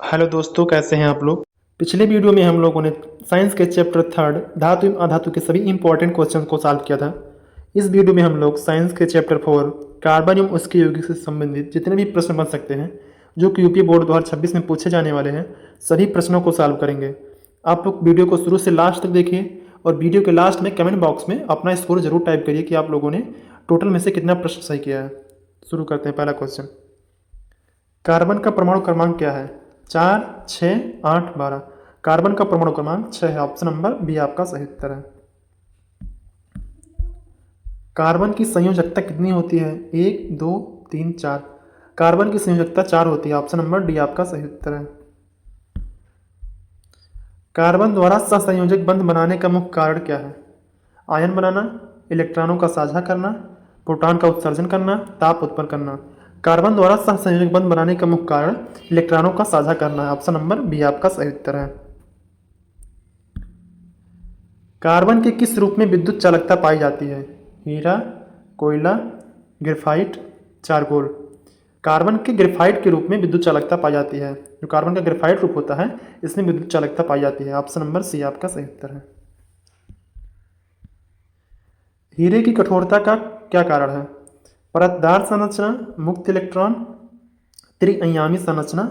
Hello दोस्तों, कैसे हैं आप लोग। पिछले वीडियो में हम लोगों ने साइंस के चैप्टर थर्ड धातु एवं अधातु के सभी इंपॉर्टेंट क्वेश्चन को सॉल्व किया था। इस वीडियो में हम लोग साइंस के चैप्टर फोर कार्बन एवं उसके यौगिक से संबंधित जितने भी प्रश्न बन सकते हैं जो कि यूपी बोर्ड 2026 में पूछे जाने वाले हैं, सभी प्रश्नों को सॉल्व करेंगे। आप लोग वीडियो को शुरू से लास्ट तक देखिए और वीडियो के लास्ट में कमेंट बॉक्स में अपना स्कोर जरूर टाइप करिए कि आप लोगों ने टोटल में से कितना प्रश्न सही किया है। शुरू करते हैं। पहला क्वेश्चन, कार्बन का परमाणु क्रमांक क्या है? 4, 6, 8, 12। कार्बन का परमाणु क्रमांक 6 है। ऑप्शन नंबर बी आपका सही उत्तर है। कार्बन की संयोजकता कितनी होती है? 1, 2, 3, 4। कार्बन की संयोजकता 4 होती है। ऑप्शन नंबर डी आपका सही उत्तर है। कार्बन द्वारा सहसंयोजक बंध बनाने का मुख्य कारण क्या है? आयन बनाना, इलेक्ट्रॉनों का साझा करना, प्रोटॉन का उत्सर्जन करना, ताप उत्पन्न करना। कार्बन द्वारा सहसंयोजक बंध बनाने का मुख्य कारण इलेक्ट्रॉनों का साझा करना है। ऑप्शन नंबर बी आपका सही उत्तर है। कार्बन के किस रूप में विद्युत चालकता पाई जाती है? हीरा, कोयला, ग्रेफाइट, चारकोल। कार्बन के ग्रेफाइट के रूप में विद्युत चालकता पाई जाती है। जो कार्बन का ग्रेफाइट रूप होता है इसमें विद्युत चालकता पाई जाती है। ऑप्शन नंबर सी आपका सही उत्तर है। हीरे की कठोरता का क्या कारण है? परतदार संरचना, मुक्त इलेक्ट्रॉन, त्रिआयामी संरचना,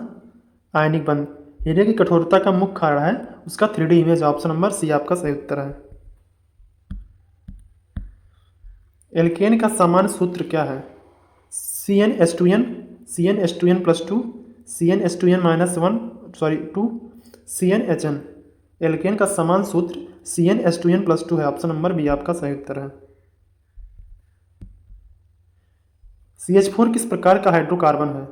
आयनिक बंध। हीरे की कठोरता का मुख्य कारण है उसका 3D image. Option number C आपका सही उत्तर है। एल्केन का सामान्य सूत्र क्या है? CnH2n, CnH2n+2, CnH2n-1 2, CnHn। Alkene का समान सूत्र CnH2n+2 है। ऑप्शन नंबर बी आपका सही उत्तर है। CH4 किस प्रकार का हाइड्रोकार्बन है?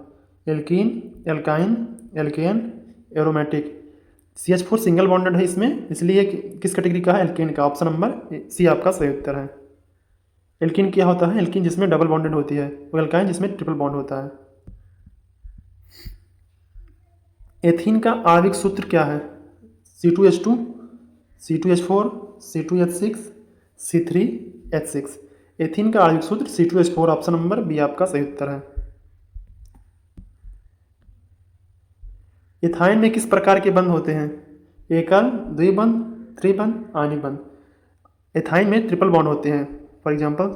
Alkene, alkyne, alkane, aromatic. CH4 single bonded है इसमें, इसलिए किस कैटेगरी का है? एल्कीन का। ऑप्शन नंबर सी आपका सही उत्तर है। एल्कीन क्या होता है? एल्कीन जिसमें डबल बॉन्डेड होती है, और एल्काइन जिसमें ट्रिपल बॉन्ड होता है। एथीन का आणविक सूत्र क्या है? C2H2, C2H4, C2H6, C3H6। Ethene का आणविक सूत्र C2H4। ऑप्शन नंबर बी आपका सही उत्तर है। इथाइन में किस प्रकार के बंध होते हैं? एकल, द्विबंध, त्रिबंध, आणविक बंध। एथाइन में ट्रिपल बॉन्ड होते हैं। For example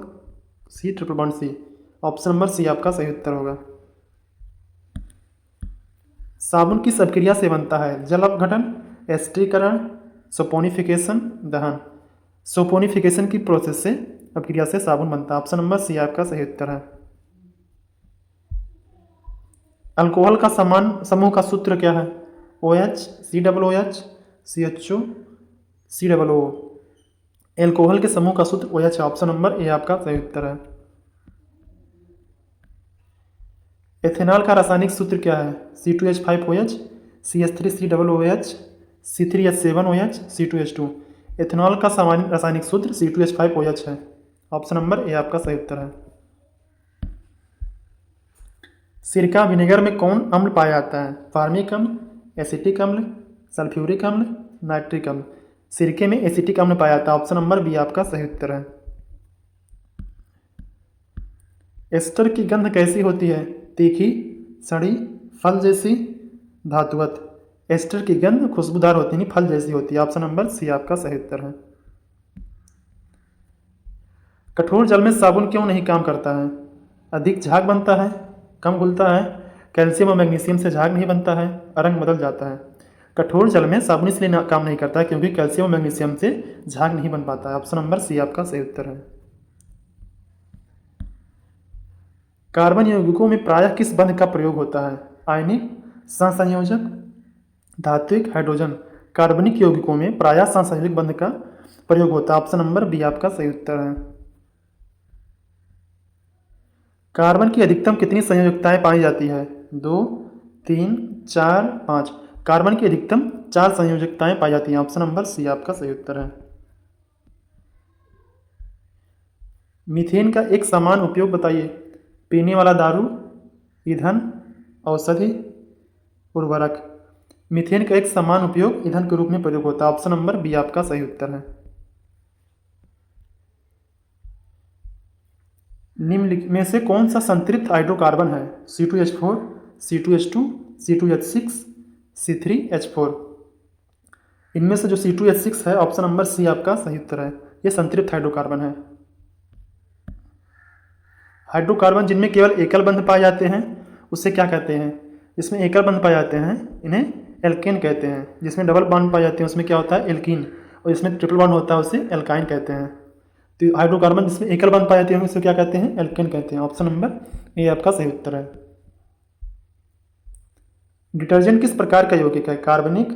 C triple bond C. Option number C आपका सही उत्तर होगा। साबुन किस अभिक्रिया से बनता है? जल अपघटन, एस्टरीकरण, सोपोनिफिकेशन, दहन। सोपोनिफिकेशन की प्रोसेस से अभिक्रिया से साबुन बनता है। ऑप्शन नंबर सी आपका सही उत्तर है। अल्कोहल का समान समूह का सूत्र क्या है? OH, COOH, CHO, COO। Alcohol के समूह का सूत्र OH है। ऑप्शन नंबर ए आपका सही उत्तर है। एथेनॉल का रासायनिक सूत्र क्या है? C2H5OH, CH3COOH, C3H7OH, C2H2। Ethanol का सामान्य रासायनिक सूत्र C2H5OH है। ऑप्शन नंबर ए आपका सही उत्तर है। सिरका विनेगर में कौन अम्ल पाया जाता है? फार्मिक अम्ल, एसिटिक अम्ल, सल्फ्यूरिक अम्ल, नाइट्रिक अम्ल। सिरके में एसिटिक अम्ल पाया जाता है। ऑप्शन नंबर बी आपका सही उत्तर है। एस्टर की गंध कैसी होती है? तीखी, सड़ी, फल जैसी, धातुवत। एस्टर की गंध खुशबूदार होती है, फल जैसी होती है। ऑप्शन नंबर सी आपका सही उत्तर है। कठोर जल में साबुन क्यों नहीं काम करता है? अधिक झाग बनता है, कम घुलता है, कैल्शियम और मैग्नीशियम से झाग नहीं बनता है, रंग बदल जाता है। कठोर जल में साबुन इसलिए काम नहीं करता है क्योंकि कैल्शियम और मैग्नीशियम से झाग नहीं बन पाता है। ऑप्शन नंबर सी आपका सही उत्तर है। कार्बन यौगिकों में प्रायः किस बंध का प्रयोग होता है? आयनिक, सहसंयोजक, धात्विक, हाइड्रोजन। कार्बनिक यौगिकों में प्रायः सहसंयोजक बंध का प्रयोग होता है। ऑप्शन नंबर बी आपका सही उत्तर है। कार्बन की अधिकतम कितनी संयोजकताएं पाई जाती है? 2, 3, 4, 5। कार्बन की अधिकतम 4 संयोजकताएं पाई जाती हैं। ऑप्शन नंबर सी आपका सही उत्तर है। मीथेन का एक समान उपयोग बताइए। पीने वाला दारू, ईंधन, औषधि, उर्वरक। मीथेन का एक समान उपयोग ईंधन के रूप में प्रयोग होता है। ऑप्शन नंबर बी आपका सही उत्तर है। निम्नलिखित में से कौन सा संतृप्त हाइड्रोकार्बन है? C2H4, C2H2, C2H6, C3H4। इनमें से जो C2H6 है, ऑप्शन नंबर सी आपका सही उत्तर है। ये संतृप्त हाइड्रोकार्बन है। हाइड्रोकार्बन जिनमें केवल एकल बंध पाए जाते हैं उसे क्या कहते हैं? जिसमें एकल बंध पाए जाते हैं इन्हें एल्केन कहते हैं। जिसमें डबल बॉन्ड पाए जाते हैं उसमें क्या होता है? एल्कीन। और जिसमें ट्रिपल बॉन्ड होता है उसे एल्काइन कहते हैं। तो हाइड्रोकार्बन जिसमें एकल बंध पाए जाते हैं उसे क्या कहते हैं? एल्केन कहते हैं। ऑप्शन नंबर ए आपका सही उत्तर है। डिटर्जेंट किस प्रकार का यौगिक है? कार्बनिक,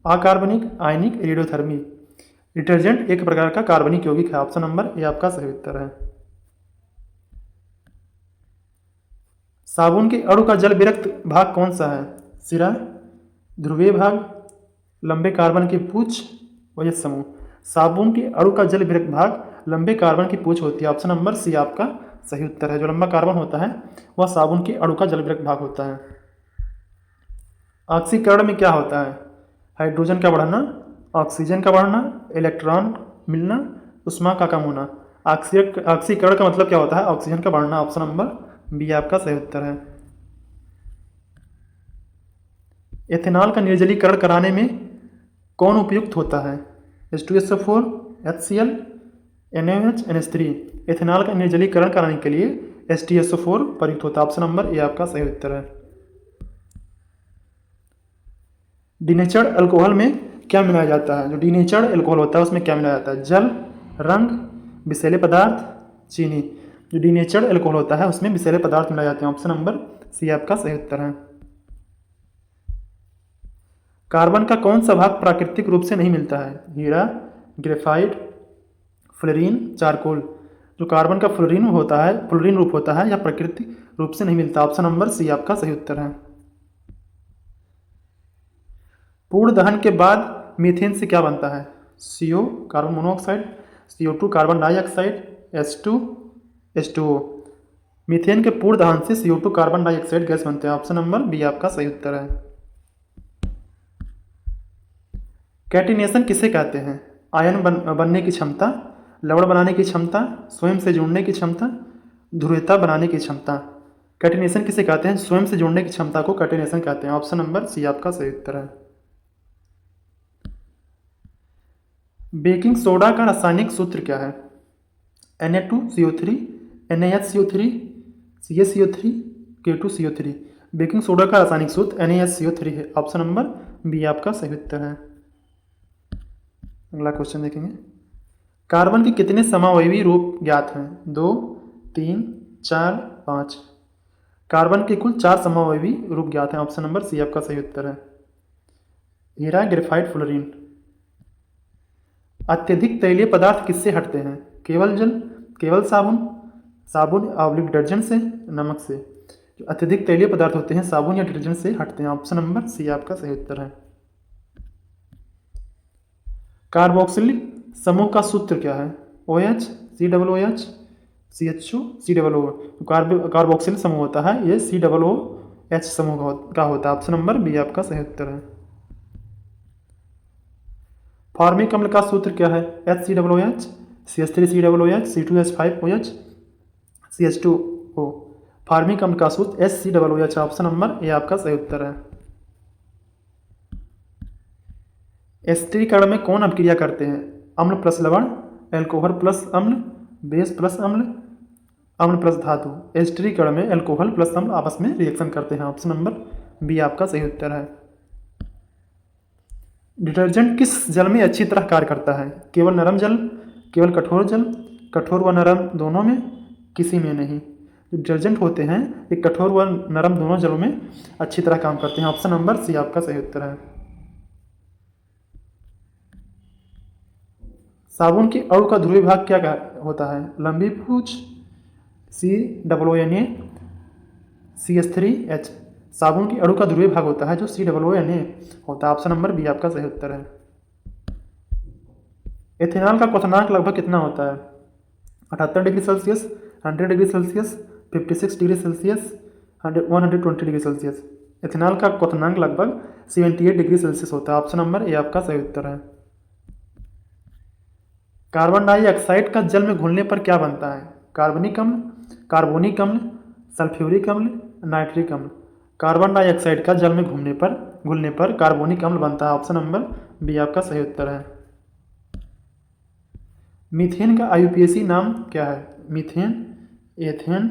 अकार्बनिक, आयनिक, रेडियोधर्मी। डिटर्जेंट एक प्रकार का कार्बनिक यौगिक है। ऑप्शन नंबर ए आपका सही उत्तर है। साबुन के अणु का जल विरक्त भाग कौन सा है? सिरा, ध्रुवीय भाग, लंबे कार्बन की पूंछ, वजन समूह। साबुन के अणु का जल विरक्त भाग लंबे कार्बन की पूंछ होती है। ऑप्शन नंबर सी आपका सही उत्तर है। जो लंबा कार्बन होता है वह साबुन के अणु का जल विरक्त भाग होता है। ऑक्सीकरण में क्या होता है? हाइड्रोजन का बढ़ना, ऑक्सीजन का बढ़ना, इलेक्ट्रॉन मिलना, ऊष्मा का कम होना। ऑक्सीकरण का मतलब क्या होता है? ऑक्सीजन का बढ़ना। ऑप्शन नंबर बी आपका सही उत्तर है। एथेनॉल का निर्जलीकरण कराने में कौन उपयुक्त होता है? H2SO4, HCl, NaOH, NH3। Ethanol का निर्जलीकरण कराने के लिए H2SO4 प्रयुक्त होता है। ऑप्शन नंबर ए आपका सही उत्तर है। डिनेचर्ड अल्कोहल में क्या मिलाया जाता है? जो डिनेचर्ड अल्कोहल होता है उसमें क्या मिलाया जाता है? जल, रंग, विषैले पदार्थ, चीनी। जो डिनेचर्ड अल्कोहल होता है उसमें विषैले पदार्थ मिलाए जाते हैं। ऑप्शन नंबर सी आपका सही उत्तर है। कार्बन का कौन सा भाग प्राकृतिक रूप से नहीं मिलता है? हीरा, ग्रेफाइट, फ्लोरीन, चारकोल। जो कार्बन का फ्लोरीन होता है, फ्लोरीन रूप होता है, या प्राकृतिक रूप से नहीं मिलता। ऑप्शन नंबर सी आपका सही उत्तर है। पूर्ण दहन के बाद मीथेन से क्या बनता है? CO, carbon monoxide, CO2, carbon dioxide, H2, H2O। Methane के पूर्ण दहन से CO2, कार्बन डाइऑक्साइड गैस बनते हैं। ऑप्शन नंबर बी आपका सही उत्तर है। कैटिनेशन किसे कहते हैं? आयन बनने की क्षमता, लवण बनाने की क्षमता, स्वयं से जुड़ने की क्षमता, ध्रुवीयता बनाने की क्षमता। कैटिनेशन किसे कहते हैं? स्वयं से जुड़ने की क्षमता को कैटिनेशन कहते हैं। ऑप्शन नंबर सी आपका सही उत्तर है। बेकिंग सोडा का रासायनिक सूत्र क्या है? Na2CO3, NaHCO3, CaCO3, K2CO3। Baking soda का रासायनिक सूत्र NaHCO3 है। ऑप्शन नंबर बी आपका सही उत्तर है। अगला क्वेश्चन देखेंगे। कार्बन के कितने समावयवी रूप ज्ञात हैं? 2, 3, 4, 5। कार्बन के कुल 4 समावयवी रूप ज्ञात हैं। ऑप्शन नंबर सी आपका सही उत्तर है। हीरा, ग्रेफाइट, फ्लोरीन। अत्यधिक तैलीय पदार्थ किससे हटते हैं? केवल जल, केवल साबुन, साबुन ऑब्लिक डिटर्जेंट से, नमक से। जो अत्यधिक तैलीय पदार्थ होते हैं साबुन या डिटर्जेंट से हटते हैं। ऑप्शन नंबर सी आपका सही उत्तर है। कार्बोक्सिलिक समूह का सूत्र क्या है? OH, COOH, CHO, COO। Carboxyl समूह होता है ये COOH समूह का होता है। ऑप्शन नंबर बी आपका सही उत्तर है। फॉर्मिक अम्ल का सूत्र क्या है? HCOOH, CH3COOH, C2H5OH, CH2O। Formic अम्ल का सूत्र HCOOH। ऑप्शन नंबर ए आपका सही उत्तर है। एस्टरीकरण में कौन अभिक्रिया करते हैं? अम्ल प्लस लवण, एल्कोहल प्लस अम्ल, बेस प्लस अम्ल, अम्ल प्लस धातु। एस्टरीकरण में एल्कोहल प्लस अम्ल आपस में रिएक्शन करते हैं। ऑप्शन नंबर बी आपका सही उत्तर है। डिटर्जेंट किस जल में अच्छी तरह कार्य करता है? केवल नरम जल, केवल कठोर जल, कठोर व नरम दोनों में, किसी में नहीं। डिटर्जेंट होते हैं ये कठोर व नरम दोनों जलों में अच्छी तरह काम करते हैं। ऑप्शन नंबर सी आपका सही उत्तर है। साबुन के अणु का ध्रुवीय भाग क्या होता है? लंबी पूंछ, COONA, CH3H। साबुन के अणु का ध्रुवीय भाग होता है जो COONA होता है। ऑप्शन नंबर बी आपका सही उत्तर है। एथेनॉल का क्वथनांक लगभग कितना होता है? 78 degree Celsius, 100 degree Celsius, 56 degree Celsius, 120 degree Celsius. Ethanol का क्वथनांक लगभग 78 डिग्री सेल्सियस होता है। ऑप्शन नंबर ए आपका सही उत्तर है। कार्बन डाइऑक्साइड का जल में घुलने पर क्या बनता है? कार्बनिक अम्ल, कार्बोनिक अम्ल, सल्फ्यूरिक अम्ल, नाइट्रिक अम्ल। कार्बन डाइऑक्साइड का जल में घुलने पर कार्बोनिक अम्ल बनता है। ऑप्शन नंबर बी आपका सही उत्तर है। मीथेन का आईयूपीएसी नाम क्या है? Methane, ethane,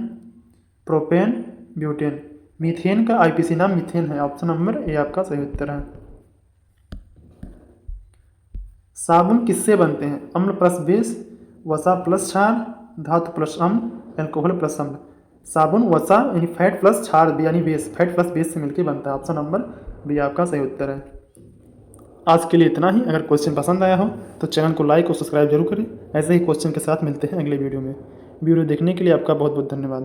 propane, butane. Methane का आईयूपीएसी नाम मीथेन है। ऑप्शन नंबर ए आपका सही उत्तर है। साबुन किससे बनते हैं? अम्ल प्लस बेस, वसा प्लस क्षार, धातु प्लस अम्ल, एल्कोहल प्लस अम्ल। साबुन वसा यानी फैट प्लस क्षार यानी बेस, फैट प्लस बेस से मिलकर बनता है। ऑप्शन नंबर बी आपका सही उत्तर है। आज के लिए इतना ही। अगर क्वेश्चन पसंद आया हो तो चैनल को लाइक और सब्सक्राइब जरूर करें। ऐसे ही क्वेश्चन के साथ मिलते हैं अगले वीडियो में। वीडियो देखने के लिए आपका बहुत बहुत धन्यवाद।